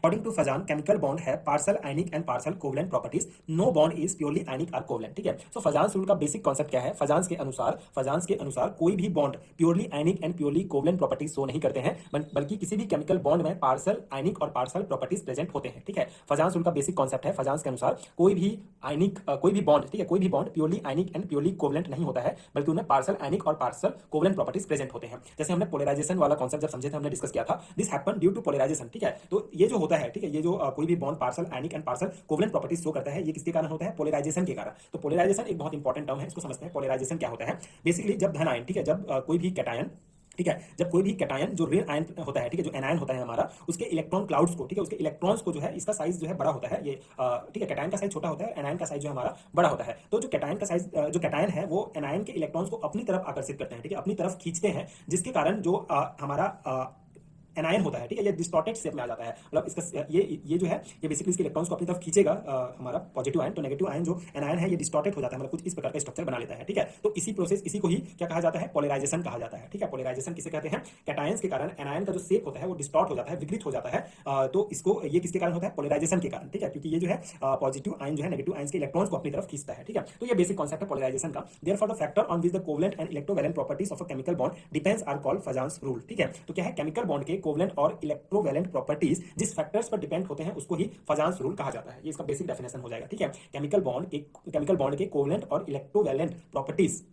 According to Fajan, chemical bond have partial ionic and partial covalent properties. No bond is purely ionic or covalent. ठीक है, so फजान्स rule का basic concept क्या है? फजान्स के अनुसार कोई भी bond purely ionic and purely covalent properties show नहीं करते हैं, बल्कि किसी भी केमिकल बॉन्ड में पार्शियल आयनिक और पार्शियल प्रॉपर्टीज प्रेजेंट होते हैं। ठीक है, फजान्स रूल का बेसिक कॉन्सेप्ट है। फजान्स के अनुसार कोई भी बॉन्ड, ठीक है, कोई भी bond purely ionic and purely covalent नहीं होता है, बल्कि उनमें पार्शियल आयनिक और पार्शियल कोवलेंट प्रॉपर्टीज प्रेजेंट होते हैं। जैसे हमने पोलराइजेशन वाला कॉन्सेप्ट जब समझे थे, हमने डिस्कस किया था, this happen due to polarisation. ठीक है, तो ये जो होता है, ठीक है, ये जो कोई भी bond partial ionic and partial covalent properties show करता है, ये किसके कारण होता है? पोलराइजेशन के कारण। तो पोलराइजेशन एक बहुत इंपॉर्टेंट टर्म है, इसको समझते हैं। पोलराइजेशन क्या होता है? बेसिकली जब धन आयन, ठीक है, जब कोई भी कैटायन, ठीक है, जब कोई भी कैटायन जो ऋण आयन होता है, ठीक है, जो एनायन होता है हमारा, उसके इलेक्ट्रॉन क्लाउड्स को, ठीक है, उसके इलेक्ट्रॉन्स को जो है, इसका साइज जो है बड़ा होता है, ये ठीक है, कैटायन का साइज छोटा होता है, एनायन का साइज जो है हमारा बड़ा होता है। तो जो कैटायन का साइज, जो कैटायन है वो एनायन के इलेक्ट्रॉन्स को अपनी तरफ आकर्षित करते हैं, ठीक है, अपनी तरफ खींचते हैं, जिसके कारण जो हमारा एनायन होता है, ठीक है, ये डिस्टॉर्टेड शेप में आ जाता है। मतलब इसका ये जो है, ये बेसिकली इसके इलेक्ट्रॉन्स को अपनी तरफ खींचेगा हमारा पॉजिटिव आयन, तो नेगेटिव आयन जो एनायन है ये डिस्टॉर्टेड हो जाता है, मतलब कुछ इस प्रकार का स्ट्रक्चर बना लेता है। ठीक है, तो इसी प्रोसेस, इसी को ही क्या कहा जाता है? पोलराइजेशन कहा जाता है। ठीक है, पोलराइजेशन किसे कहते हैं? कैटायंस के कारण एनायन का जो शेप होता है वो डिस्टॉर्ट हो जाता है, विकृत हो जाता है। तो इसको, ये किसके कारण होता है? पोलराइजेशन के कारण। ठीक है, क्योंकि ये जो है पॉजिटिव आयन जो है नेगेटिव आयन के इलेक्ट्रॉन्स को अपनी तरफ खींचता है। ठीक है, तो ये बेसिक कॉन्सेप्ट है पोलराइजेशन का। Therefore the factor on which the covalent and electrovalent properties of a chemical bond depends are called Fajans rule. ठीक है, तो क्या है? केमिकल बॉन्ड के कोवलेंट और इलेक्ट्रोवैलेंट प्रॉपर्टीज जिस फैक्टर्स पर डिपेंड होते हैं उसको ही फजान्स रूल कहा जाता है। ये इसका बेसिक डेफिनेशन हो जाएगा। ठीक है, केमिकल बॉन्ड के कोवलेंट और इलेक्ट्रोवैलेंट प्रॉपर्टीज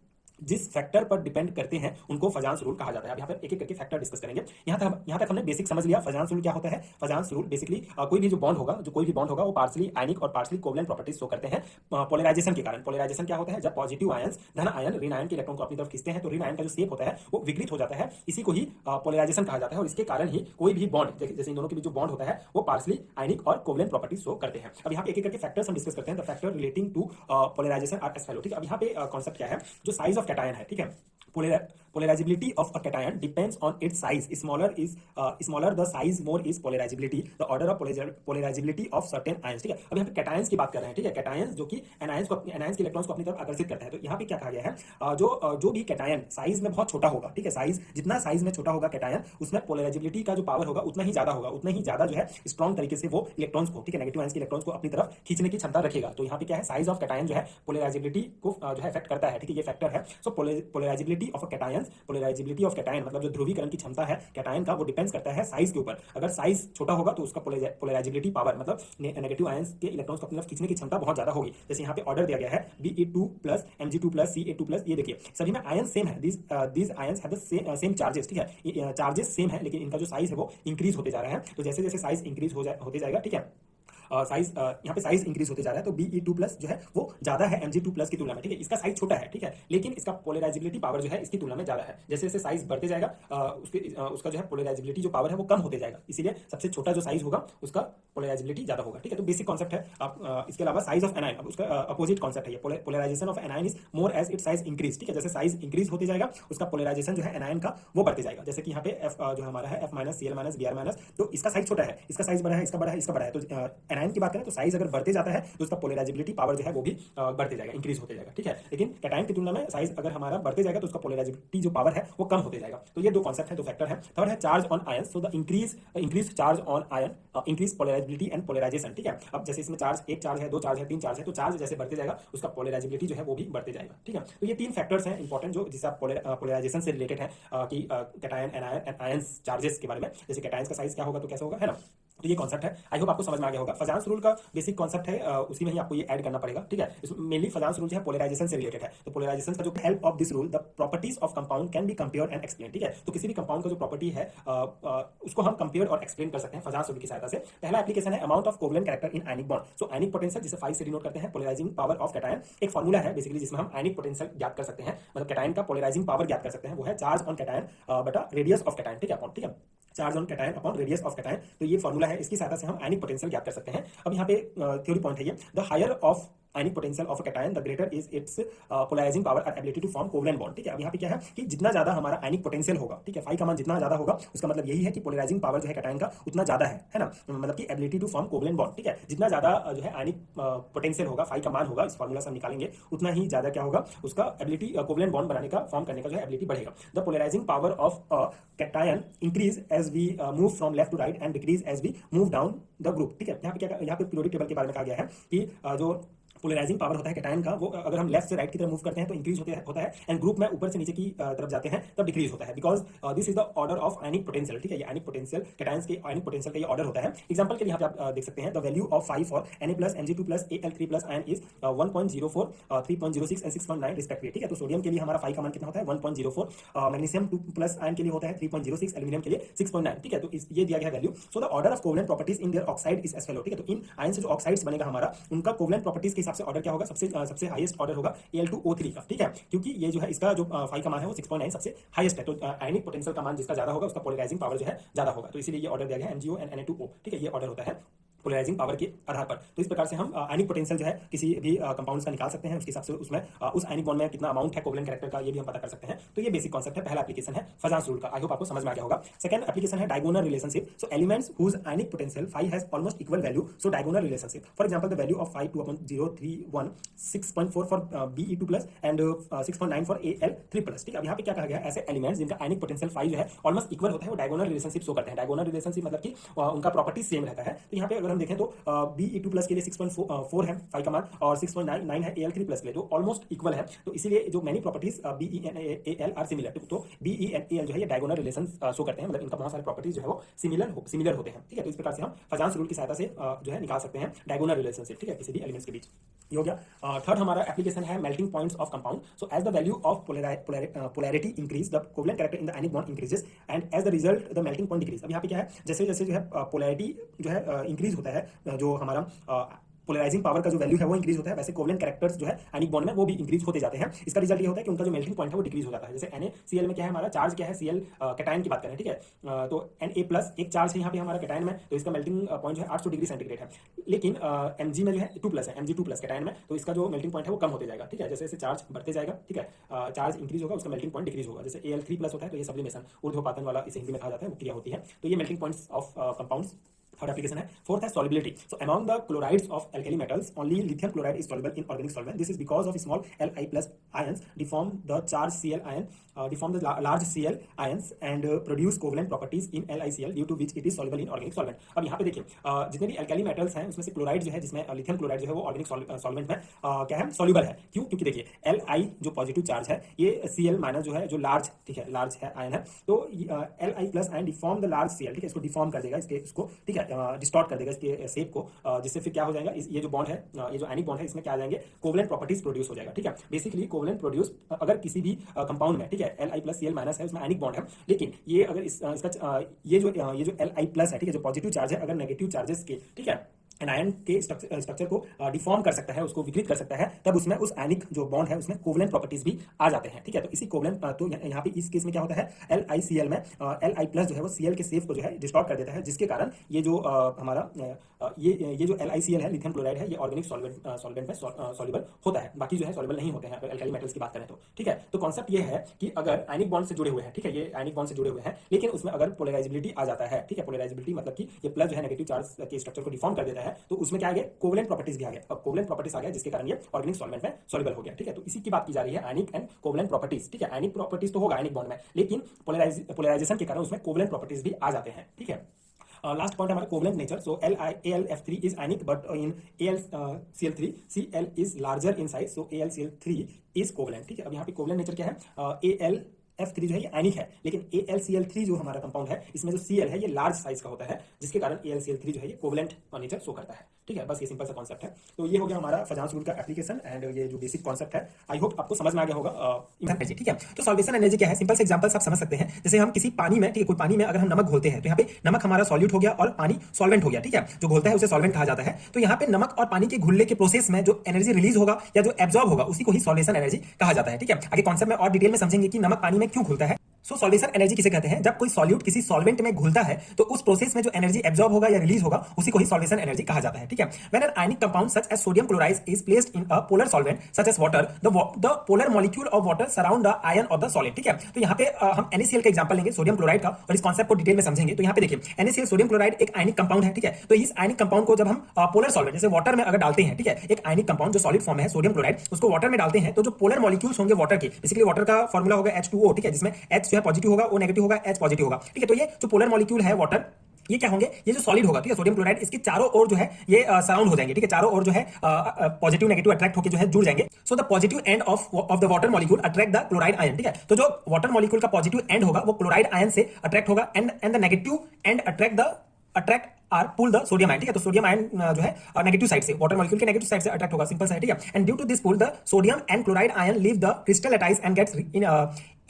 जिस फैक्टर पर डिपेंड करते हैं उनको फजान्स रूल कहा जाता है। अब यहाँ पर एक एक करके फैक्टर डिस्कस करेंगे। यहाँ तक हमने बेसिक समझ लिया फजान्स रूल क्या होता है। फजान्स रूल बेसिकली कोई भी बॉन्ड होगा वो पार्शियली आयनिक और पार्शियली कोवलेंट प्रॉपर्टीज शो करते हैं पोलराइजेशन के कारण। पोलराइजेशन क्या होता है? जब पॉजिटिव आयंस धन आयन ऋण आयन के इलेक्ट्रॉन को अपनी तरफ खींचते हैं तो ऋण आयन का जो शेप होता है वो विकृत हो जाता है, इसी को ही पोलराइजेशन कहा जाता है। और इसके कारण ही कोई भी बॉन्ड, जैसे इन दोनों के बीच जो बॉन्ड होता है वो पार्शियली आयनिक और कोवलेंट प्रॉपर्टीज शो करते हैं। अब यहाँ पे एक एक करके फैक्टर्स हम डिस्कस करते हैं। The factor relating to polarisation are as follow. ठीक है, अब यहाँ पे कॉन्सेप्ट क्या है? जो साइज ऑफ कैटायन है, ठीक है, polarizability of a cation depends on its size. Smaller the size, more is polarizability. The order of polarizability of certain ions. ठीक है, अब यहाँ पे कैटायंस की बात कर रहे हैं। ठीक है, कैटायंस जो कि एनायंस के इलेक्ट्रॉन्स को अपनी तरफ आकर्षित करते हैं। तो यहाँ पे क्या कहा गया है? जो भी कैटायन साइज में बहुत छोटा होगा, ठीक है, जितना साइज में छोटा होगा कैटायन, उसमें पोलराइजेबिलिटी का जो पावर होगा उतना ही ज्यादा जो है स्ट्रॉन्ग तरीके से वो इलेक्ट्रॉन्स को, ठीक है, नेगेटिव आयंस के इलेक्ट्रॉन्स को अपनी तरफ खींचने की क्षमता रखेगा। तो यहाँ पे क्या है? साइज ऑफ कैटायन जो है पोलराइजेबिलिटी को जो है इफेक्ट करता है। ठीक है, ये फैक्टर है। So polarizability of a cation, polarizability of cation मतलब जो ध्रुवीकरण की क्षमता है कैटायन का, वो डिपेंड्स करता है साइज के ऊपर। अगर साइज छोटा होगा तो उसका पोलराइजेबिलिटी पावर मतलब नेगेटिव आयंस के इलेक्ट्रॉन्स को अपनी तरफ खींचने की क्षमता बहुत ज्यादा होगी। जैसे यहाँ पे ऑर्डर दिया गया है Be2 plus Mg2 plus Ca2 plus. ये देखिए सभी में आयन सेम है, these ions have the same charges. ठीक है, चार्जेस सेम है, लेकिन इनका जो साइज है वो इंक्रीज होते जा रहा है। तो जैसे जैसे साइज इंक्रीज होते जाएगा, ठीक है, साइज यहाँ पे साइज इंक्रीज होते जा रहा है, तो Be2 प्लस जो है वो ज्यादा है Mg2 प्लस की तुलना में। ठीक है, इसका साइज छोटा है, ठीक है, लेकिन इसका पोलराइजेबिलिटी पावर जो है इसकी तुलना में ज्यादा है। जैसे जैसे साइज बढ़ते जाएगा उसका जो है पोलराइजेबिलिटी जो पावर है वो कम होते जाएगा, इसीलिए सबसे छोटा जो साइज होगा उसका पोलराइजेबिलिटी ज्यादा होगा। ठीक है, तो बेसिक कॉन्सेप्ट है। आप इसके अलावा साइज ऑफ एनायन, अब उसका अपोजिट कॉन्सेप्ट है ये, polarisation of anion is more as it size increase. ठीक है, जैसे साइज इंक्रीज होते जाएगा उसका पोलराइजेशन जो है एनायन का वो बढ़ते जाएगा। जैसे कि यहाँ पे F जो हमारा है F minus Cl minus Br minus, तो इसका साइज छोटा है, इसका साइज बड़ा है, इसका बड़ा है, इसका बड़ा है। तो एनायन की बात करें तो साइज अगर बढ़ते जाता है तो उसका पोलराइजेबिलिटी पावर जो है वो भी बढ़ते जाएगा, इंक्रीज होते जाएगा। ठीक है, लेकिन कैटायन की तुलना में साइज अगर हमारा बढ़ते जाएगा तो उसका पोलराइजेबिलिटी जो पावर है वो कम होते जाएगा। तो ये दो कॉन्सेप्ट है, दो फैक्टर है। थर्ड है charge on ion. So the increase charge on ion increase polarisability and polarisation. ठीक है, अब जैसे इसमें चार्ज, एक चार्ज है, दो चार्ज है, तीन चार्ज है, तो चार्ज जैसे बढ़ते जाएगा उसका पोलराइजेबिलिटी जो है वो भी बढ़ते जाएगा। ठीक है, तो ये तीन फैक्टर्स हैं इंपॉर्टेंट जो जिससे पोलराइजेशन से रिलेटेड है कि कैटायन एंड आयंस चार्जेस के बारे में। जैसे कैटायंस का साइज क्या होगा तो कैसे होगा, है ना। तो ये कॉन्सेप्ट है, आई होप आपको समझ में आ गया होगा। फजान्स रूल का बेसिक कॉन्सेप्ट है, उसी में ही आपको ये ऐड करना पड़ेगा। ठीक है, मेनली फजान्स रूल जो है पोलराइजेशन से रिलेटेड है। तो पोलराइजेशन का जो help of this rule the properties of compound can be compared and explain. ठीक है, तो किसी भी कंपाउंड का जो प्रॉपर्टी है उसको हम कंपेयर और एक्सप्लेन कर सकते हैं फजान्स रूल की सहायता से। पहला एप्लीकेशन है amount of covalent character in ionic bond. So ionic potential जिसे 5 से डिनोट करते हैं, पोलराइजिंग पावर ऑफ कैटायन एक फॉर्मूला है बेसिकली जिसमें हम आयनिक पोटेंशियल ज्ञात कर सकते हैं, मतलब कैटायन का पोलराइजिंग पावर ज्ञात कर सकते हैं। वो है चार्ज ऑन कैटायन बटा रेडियस ऑफ कैटायन। ठीक है, ठीक है, charge on cation upon radius of cation. तो ये फॉर्मूला है, इसकी सहायता से हम आयनिक पोटेंशियल ज्ञात कर सकते हैं। अब यहाँ पे थ्योरी पॉइंट है ये, the higher of ionic potential of a cation the greater is its polarizing power और ability to form covalent bond. ठीक है, अब यहाँ पे क्या है कि जितना ज्यादा हमारा आयनिक पोटेंशियल होगा, ठीक है, फाई का मान जितना ज्यादा होगा उसका मतलब यही है कि पोलराइजिंग पावर जो है कैटायन का उतना ज्यादा है ना, मतलब कि ability to form covalent bond. ठीक है, जितना ज्यादा जो है आयनिक पोटेंशियल होगा, फाई का मान होगा, इस फॉर्मूला से हम निकालेंगे, उतना ही ज्यादा क्या होगा, उसका एबिलिटी कोवलेंट बॉन्ड बनाने का, फॉर्म करने का जो है एबिलिटी बढ़ेगा। The polarising power of a cation increase as we move from left to right and decrease as we move down the group. ठीक है, यहाँ पे क्या, यहाँ पे पीरियोडिक टेबल के बारे में कहा गया है कि जो पोलराइजिंग पावर होता है कैटायन का, वो अगर हम लेफ्ट से राइट की तरफ मूव करते हैं तो इंक्रीज होता है एंड ग्रुप में ऊपर से नीचे की तरफ जाते हैं तब डिक्रीज होता है, because this is the order of ionic potential. ठीक है, ये आयनिक पोटेंशियल कैटायंस के आयनिक पोटेंशियल का ये ऑर्डर होता है। एग्जांपल के लिए यहाँ पे आप देख सकते हैं the value of 5 for Na+ Mg2+ Al3+ ion is 1.04, 3.06 and 6.9 respectively. ठीक है, तो सोडियम के लिए हमारा फाई का मान कितना होता है 1.04, मैग्नीशियम 2+ आयन के लिए होता है 3.06, एल्यूमिनियम के लिए 6.9। ठीक है, तो ये दिया गया है value. So the order of covalent properties in their oxide is as follow. ठीक है, तो इन आयन से जो ऑक्साइड्स बनेगा हमारा, उनका कोवलेंट प्रॉपर्टीज के हिसाब से ऑर्डर क्या होगा, सबसे हाईएस्ट ऑर्डर होगा Al2O3 का। ठीक है, क्योंकि ये जो है इसका जो फाई का मान है वो 6.9 सबसे हाईएस्ट है, तो आयनिक पोटेंशियल का मान जिसका ज्यादा होगा उसका पोलराइजिंग पावर जो है ज्यादा होगा, तो इसीलिए ये ऑर्डर दिया गया है MgO and Na2O। ठीक है, ये ऑर्डर होता है पोलराइजिंग पावर के आधार पर। तो इस प्रकार से हम आयनिक पोटेंशियल जो है किसी भी कंपाउंड्स का निकाल सकते हैं, उसके हिसाब से उसमें उस आयनिक बॉन्ड में कितना अमाउंट है कोवलेंट कैरेक्टर का, ये भी हम पता कर सकते हैं। तो ये बेसिक कॉन्सेप्ट है, पहला एप्लीकेशन है फजांस रूल का। आई होप आपको समझ में आ गया होगा। सेकंड एप्लीकेशन है diagonal relationship. So elements whose ionic potential phi has almost equal value, so diagonal relationship. For example the value of phi 2/031 6.4 for Be2+ and 6.9 for Al3+। ठीक है, अब यहाँ पे क्या कहा गया है, ऐसे एलिमेंट्स जिनका आयनिक पोटेंशियल फाई जो है ऑलमोस्ट इक्वल होता है वो डायगोनल रिलेशनशिप शो करते हैं। डायगोनल रिलेशनशिप मतलब कि उनका प्रॉपर्टी सेम रहता है। तो यहाँ पे अगर हम देखें तो Be2+ के लिए 6.4 है फाई का मान और 6.9 है Al3+ के लिए, जो ऑलमोस्ट इक्वल है। तो इसीलिए जो many properties Be and Al are similar, तो Be and Al जो है ये डायगोनल रिलेशन शो करते हैं, मतलब इनका बहुत सारे प्रॉपर्टीज जो है वो सिमिलर होते हैं। ठीक है, तो इस प्रकार से हम फजांस रूल की सहायता से जो है निकाल सकते हैं डायगोनल रिलेशनशिप। ठीक है, किसी भी एलिमेंट्स के बीच। ये हो गया। थर्ड हमारा एप्लीकेशन है melting points of compound. So as the value of polarity increase the covalent character in the ionic bond increases and as the result the melting point decrease. अब यहाँ पे क्या है, जैसे जैसे जो है पोलैरिटी जो है इंक्रीज होता है, जो हमारा पोलराइजिंग पावर का जो वैल्यू है वो इंक्रीज होता है, वैसे कोवलेंट कैरेक्टर्स जो है आयनिक बॉन्ड में वो भी इंक्रीज होते जाते हैं। इसका रिजल्ट ये होता है कि उनका जो मेल्टिंग पॉइंट है वो डिक्रीज हो जाता है। जैसे NaCl में क्या है, हमारा चार्ज क्या है, Cl कैटायन की बात करें। ठीक है, तो Na+ एक चार्ज है यहाँ पे हमारा कैटायन में, तो इसका मेल्टिंग पॉइंट जो है 800 डिग्री सेंटीग्रेड है। लेकिन Mg में जो है 2+ है, Mg2+ कैटायन में, तो इसका जो मेल्टिंग पॉइंट है वो कम होते जाएगा। ठीक है, जैसे जैसे चार्ज बढ़ते जाएगा, ठीक है, चार्ज इंक्रीज होगा, उसका मेल्टिंग पॉइंट डिक्रीज होगा। जैसे Al3+ होता है तो ये सब्लिमेशन, ऊर्ध्वपातन वाला इसे हिंदी में कहा जाता है, वो क्रिया होती है। तो ये melting points of compounds third application है। फोर्थ है solubility. So among the chlorides of alkali metals, only lithium chloride is soluble in organic solvent. This is because of small Li+ ions deform the charged Cl ion, deform the large Cl ions and produce covalent properties in LiCl, due to which it is soluble in organic solvent. अब यहाँ पे देखिए जितने भी alkali metals हैं उसमें से chloride जो है, जिसमें लिथियम क्लोराइड जो है वो ऑर्गेनिक सॉल्वेंट में क्या है, सॉल्युबल है। क्यों? क्योंकि देखिए Li जो पॉजिटिव चार्ज है, ये Cl- जो है, जो लार्ज, ठीक है, लार्ज है आयन है, तो Li+ ion deform the large Cl। ठीक है, इसको डिफॉर्म कर देगा, इसको ठीक है डिस्टॉर्ट कर देगा इसके शेप को, जिससे फिर क्या हो जाएगा, ये जो बॉन्ड है, ये जो आयनिक बॉन्ड है, इसमें क्या आ जाएंगे, कोवलेंट प्रॉपर्टीज प्रोड्यूस हो जाएगा। ठीक है, बेसिकली कोवलेंट प्रोड्यूस अगर किसी भी कंपाउंड में, ठीक है, Li+Cl- है, उसमें आयनिक बॉन्ड है, लेकिन ये अगर इसका ये जो Li+ है, ठीक है, जो पॉजिटिव चार्ज है, अगर नेगेटिव चार्जेस के, ठीक है, एनायन के स्ट्रक्चर को डिफॉर्म कर सकता है, उसको विकृत कर सकता है, तब उसमें उस आयनिक जो बॉन्ड है उसमें कोवलेंट प्रॉपर्टीज भी आ जाते हैं। ठीक है, तो इसी कोवलेंट, तो यहाँ पे इस केस में क्या होता है, LiCl में Li+ जो है वो Cl के शेप को जो है डिस्टॉर्ट कर देता है, जिसके कारण ये जो हमारा ये जो LiCl है, लिथियम क्लोराइड है, ये ऑर्गेनिक सॉल्वेंट में सॉल्युबल होता है, बाकी जो है सॉल्युबल नहीं होते हैं अगर एल्कली मेटल्स की बात करें तो। ठीक है, तो कॉन्सेप्ट ये है कि अगर आयनिक बॉन्ड से जुड़े हुए हैं, ठीक है, ये आयनिक बॉन्ड से जुड़े हुए हैं, लेकिन उसमें अगर पोलराइजेबिलिटी आ जाता है, ठीक है, पोलराइजेबिलिटी मतलब कि ये प्लस जो है नेगेटिव चार्ज के स्ट्रक्चर को डिफॉर्म कर देता है, तो उसमें क्या आ गया, कोवलेंट प्रॉपर्टीज भी आ गया। अब कोवलेंट प्रॉपर्टीज आ गया, जिसके कारण ये ऑर्गेनिक सॉल्वेंट में सॉल्युबल हो गया। ठीक है, तो इसी की बात की जा रही है, आयनिक एंड कोवलेंट प्रॉपर्टीज। ठीक है, आयनिक प्रॉपर्टीज तो होगा आयनिक बॉन्ड में, लेकिन पोलराइजेशन के कारण उसमें कोवलेंट प्रॉपर्टीज भी आ जाते हैं। ठीक है, लास्ट पॉइंट हमारा covalent nature. So AlF3 is ionic, but in AlCl3 Cl is larger in size, so AlCl3 is covalent. ठीक है, अब यहाँ पे कोवलेंट नेचर क्या है, AlF3 जो है ये आयनिक है, लेकिन AlCl3 जो हमारा कंपाउंड है, इसमें जो Cl है ये लार्ज साइज का होता है, जिसके कारण AlCl3 जो है ये कोवलेंट नेचर शो करता है। ठीक है, बस ये सिंपल सा कॉन्सेप्ट है। तो ये हो गया हमारा फजांस रूल का एप्लीकेशन एंड ये जो बेसिक कॉन्सेप्ट है, आई होप आपको समझ में आ गया होगा। एनर्जी, ठीक है, तो सॉल्वेशन एनर्जी क्या है, सिंपल से एग्जांपल्स आप समझ सकते हैं। जैसे हम किसी पानी में, ठीक है, कोई पानी में अगर हम नमक घोलते हैं, तो यहाँ पे नमक हमारा सॉल्यूट हो गया और पानी सॉल्वेंट हो गया। ठीक है, जो घोलता है उसे सॉल्वेंट कहा जाता है। तो यहाँ पे नमक और पानी के घुलने के प्रोसेस में जो एनर्जी रिलीज होगा या जो एब्जॉर्ब होगा, उसी को ही सॉल्वेशन एनर्जी कहा जाता है। ठीक है, आगे कॉन्सेप्ट में और डिटेल में समझेंगे कि नमक पानी में क्यों घुलता है। सो सॉल्वेशन एनर्जी किसे कहते हैं? जब कोई सॉल्यूट किसी सॉल्वेंट में घुलता है तो उस प्रोसेस में जो एनर्जी एब्जॉर्ब होगा या रिलीज होगा उसी को ही सॉल्वेशन एनर्जी कहा जाता है, ठीक है। When an ionic compound such as sodium chloride is placed in a polar solvent such as water, the polar molecule of water surround the ion of the solid, ठीक है। तो यहाँ पे हम NaCl का एग्जांपल लेंगे सोडियम क्लोराइड का और इस कॉन्सेप्ट को डिटेल में समझेंगे। तो यहाँ पे देखिए NaCl सोडियम क्लोराइड एक आयनिक कंपाउंड है, ठीक है। तो इस आयनिक कंपाउंड को जब हम पोलर सॉल्वेंट जैसे वाटर में अगर डालते हैं, ठीक है, एक आयनिक कंपाउंड जो सॉलिड फॉर्म में है सोडियम क्लोराइड, उसको वाटर में डालते हैं तो जो पोलर मॉलिक्यूल्स होंगे वाटर के, बेसिकली वाटर का फॉर्मूला होगा H2O, ठीक है, जिसमें H जो है पॉजिटिव होगा, O नेगेटिव होगा, H पॉजिटिव होगा, ठीक है। तो ये जो पोलर मॉलिक्यूल है वाटर, ये क्या होंगे? ये जो सॉलिड होगा, ठीक है, सोडियम क्लोराइड, इसके चारों ओर जो है ये सराउंड हो जाएंगे, ठीक है, चारों ओर जो है पॉजिटिव नेगेटिव अट्रैक्ट होकर जो है जुड़ जाएंगे। So the positive end of the water molecule attract the chloride ion, ठीक है। तो जो वाटर मॉलिक्यूल का पॉजिटिव एंड होगा वो क्लोराइड आयन से अट्रैक्ट होगा and the negative end attract or pull the sodium ion, ठीक है। तो सोडियम आयन जो है नेगेटिव साइड से, वाटर मॉलिक्यूल के नेगेटिव साइड से अट्रैक्ट होगा, सिंपल सा है, ठीक है। And due to this pull the sodium and chloride ion leave the crystal lattice and gets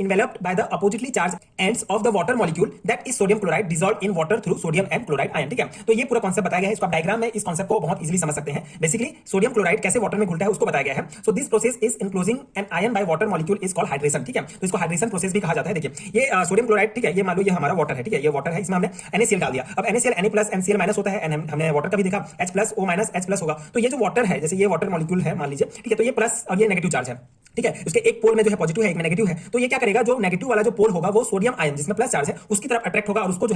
enveloped by the oppositely charged ends of the water molecule that is sodium chloride dissolved in water through sodium and chloride ion, ठीक है। तो ये पूरा concept बताया गया है, इसको आप डायग्राम में इस कॉन्सेप्ट को बहुत इजीली समझ सकते हैं। बेसिकली सोडियम क्लोराइड कैसे वाटर में घुलता है उसको बताया गया है। So this process is enclosing an ion by water molecule is called hydration, ठीक है। तो इसको हाइड्रेशन प्रोसेस भी कहा जाता है। देखिए ये सोडियम क्लोराइड, ठीक है, ये मान लो ये हमारा वाटर है, ठीक है, ये वाटर है, इसमें हमने NaCl डाल दिया। अब NaCl Na+ NCl- होता है, हमने वाटर का भी देखा H+O- H+ होगा। तो ये जो वाटर है, जैसे ये वाटर मॉलिक्यूल है मान लीजिए, ठीक है, तो ये प्लस और ये नेगेटिव चार्ज है, ठीक है। उसके एक पोल में जो है पॉजिटिव है, एक में नेगेटिव है। तो ये क्या करेगा, जो नेगेटिव वाला जो पोल होगा वो सोडियम आयन जिसमें प्लस चार्ज है उसकी तरफ अट्रैक्ट होगा और उसको जो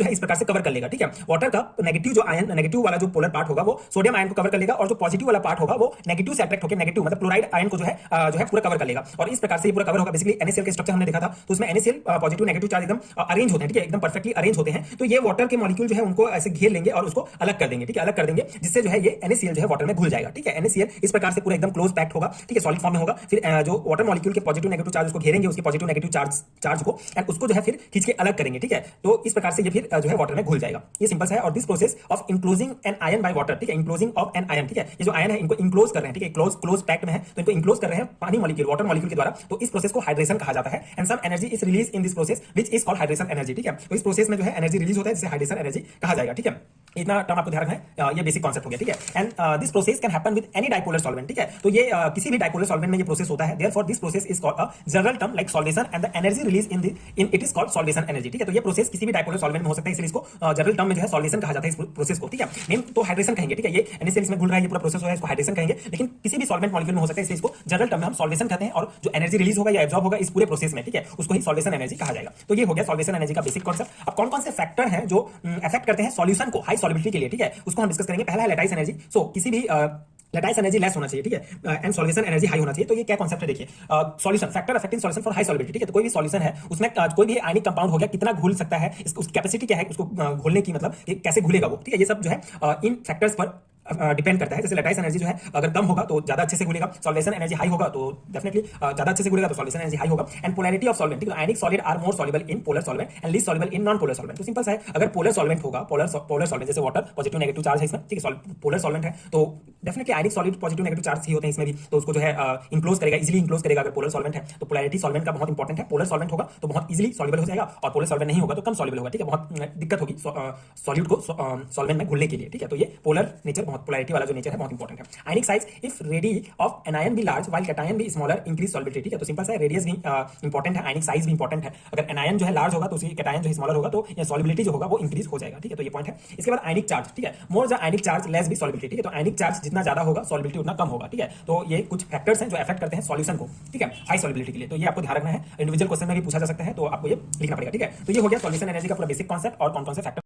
है इस प्रकार से कवर कर लेगा, ठीक है। वाटर का नेगेटिव जो आयन, नेगेटिव वाला जो पोलर पार्ट होगा वो सोडियम आयन को कवर कर लेगा और जो पॉजिटिव वाला पार्ट होगा वो नेगेटिव से अट्रैक्ट होकर नेगेटिव मतलब क्लोराइड आयन को जो है पूरा कवर कर लेगा और इस प्रकार से ये पूरा कवर होगा। बेसिकली NaCl के स्ट्रक्चर हमने देखा था, तो उसमें NaCl पॉजिटिव नेगेटिव चार्ज एकदम अरेंज होते हैं, ठीक है, एकदम परफेक्टली अरेंज होते हैं। तो ये वाटर के मॉलिक्यूल जो है उनको ऐसे घेर लेंगे और उसको अलग कर देंगे, ठीक है, अलग कर देंगे, जिससे जो है ये NaCl जो है वाटर में घुल जाएगा, ठीक है। NaCl इस प्रकार से पूरा एकदम क्लोज पैक्ड होगा, ठीक है, सॉलिड फॉर्म में होगा। फिर जो वाटर मॉलिक्यूल के पॉजिटिव नेगेटिव चार्ज उसको घेरेंगे, उसके पॉजिटिव नेगेटिव चार्ज को, एंड उसको जो है फिर खींच के अलग करेंगे, ठीक है। तो इस प्रकार से ये फिर जो है वाटर में घुल जाएगा। ये सिंपल सा है। और this process of enclosing an ion by water, ठीक है, इनक्लोजिंग ऑफ एन आयन, ठीक है, ये जो आयन है इनको इनक्लोज कर रहे हैं, ठीक है, क्लोज पैक्ड में है तो इनको इनक्लोज कर रहे हैं पानी मॉलिक्यूल, वाटर मॉलिक्यूल के द्वारा। तो इस प्रोसेस को हाइड्रेशन कहा जाता है and some energy is release in this process which is called hydration energy, ठीक है। तो इस प्रोसेस में जो है एनर्जी रिलीज होता है जिसे हाइड्रेशन एनर्जी कहा जाएगा, ठीक है। इतना टर्म आपको ध्यान रखना है, ये बेसिक कॉन्सेप्ट हो गया, ठीक है। And this process can happen with any dipolar solvent, ठीक है। तो ये किसी भी डाइपोलर सॉल्वेंट में ये प्रोसेस होता है। Therefore this process is called a general term like solvation and the energy release in it is called solvation energy, ठीक है। तो ये प्रोसेस किसी भी डाइपोलर सॉल्वेंट में हो सकता है, इसलिए इसको जनरल टर्म में जो है सॉल्वेशन कहा जाता है इस प्रोसेस को, ठीक है। नेम तो हाइड्रेशन कहेंगे, ठीक है। ये NaCl इसमें घुल रहा है, ये पूरा प्रोसेस हो रहा है, इसको हाइड्रेशन कहेंगे। लेकिन किसी भी सॉल्वेंट मॉलिक्यूल में हो सकता है, इसलिए इसको जनरल टर्म में हम सॉल्वेशन कहते हैं। और जो एनर्जी रिलीज होगा या एब्जॉर्ब होगा इस पूरे प्रोसेस में, ठीक है, उसको ही सॉल्वेशन एनर्जी कहा जाएगा। तो ये हो गया सॉल्वेशन एनर्जी का बेसिक कॉन्सेप्ट। अब कौन कौन से फैक्टर हैं जो अफेक्ट करते हैं सॉल्यूशन को हाई सॉल्युबिलिटी के लिए, ठीक है, उसको हम डिस्कस करेंगे। पहला है लैटिस एनर्जी। सो किसी भी लैटिस एनर्जी लेस होना चाहिए, ठीक है, एंड सॉल्वेशन एनर्जी हाई होना चाहिए। तो ये क्या कॉन्सेप्ट है, देखिए, solution factor affecting solution for high solubility, ठीक है। तो कोई भी सॉल्यूशन है उसमें कोई भी आयनिक कंपाउंड हो गया, कितना घुल सकता है, उसकी कैपेसिटी क्या है, उसको घुलने की, मतलब कैसे घुलेगा वो, ठीक है, ये सब जो है इन फैक्टर्स पर डिपेंड करता है। जैसे लैटिस एनर्जी जो है अगर कम होगा तो ज्यादा अच्छे से घुलेगा, सॉल्वेशन एनर्जी हाई होगा तो डेफिनेटली ज्यादा अच्छे से घुलेगा, तो सॉल्वेशन एनर्जी हाई होगा। एंड पोलैरिटी ऑफ सॉल्वेंट, ठीक है, ionic solid are more soluble in polar solvent and least soluble in non polar solvent. तो सिंपल सा है, अगर पोलर सॉल्वेंट होगा, पोलर सॉल्वेंट जैसे वाटर पॉजिटिव नेगेटिव चार्ज है इसमें, ठीक है, पोलर सॉल्वेंट है तो definitely ionic solid positive negative charge ही होते हैं इसमें भी, तो उसको जो है इनक्लोज करेगा, इजीली इनक्लोज करेगा। अगर पोलर सॉल्वेंट है तो पोलैरिटी सॉल्वेंट का बहुत इंपॉर्टेंट है। पोलर सॉल्वेंट होगा तो बहुत इजीली सॉल्युबल हो जाएगा और पोलर सॉल्वेंट नहीं होगा तो कम सॉल्युबल होगा, ठीक है, बहुत दिक्कत होगी सॉल्यूट को सॉल्वेंट में घुलने के लिए, ठीक है। तो ये पोलर नेचर, बहुत पोलैरिटी वाला जो नेचर है बहुत इंपॉर्टेंट है। Ionic size if radii of anion be large while cation be smaller increase solubility, ठीक है। तो सिंपल सा है, रेडियस भी इंपॉर्टेंट है, आयनिक साइज भी इंपॉर्टेंट है। अगर एनायन जो है लार्ज होगा तो उसकी कैटायन जो है स्मॉलर होगा तो सॉल्युबिलिटी जो होगा वो इंक्रीज हो जाएगा, ठीक है। तो ये पॉइंट है। इसके बाद आयनिक चार्ज, ठीक है, more the ionic charge less be solubility, ठीक है। तो आयनिक चार्ज जितना ज्यादा होगा सॉल्युबिलिटी उतना कम होगा, ठीक है। तो ये कुछ फैक्टर्स हैं जो अफेक्ट करते हैं सॉल्यूशन को, ठीक है, हाई सॉल्युबिलिटी के लिए। तो ये आपको ध्यान रखना है, इंडिविजुअल क्वेश्चन में भी पूछा जा सकता है, तो आपको ये लिखना पड़ेगा, ठीक है। तो ये हो गया सॉल्वेशन एनर्जी का पूरा बेसिक कॉन्सेप्ट और कौन कौन से फैक्टर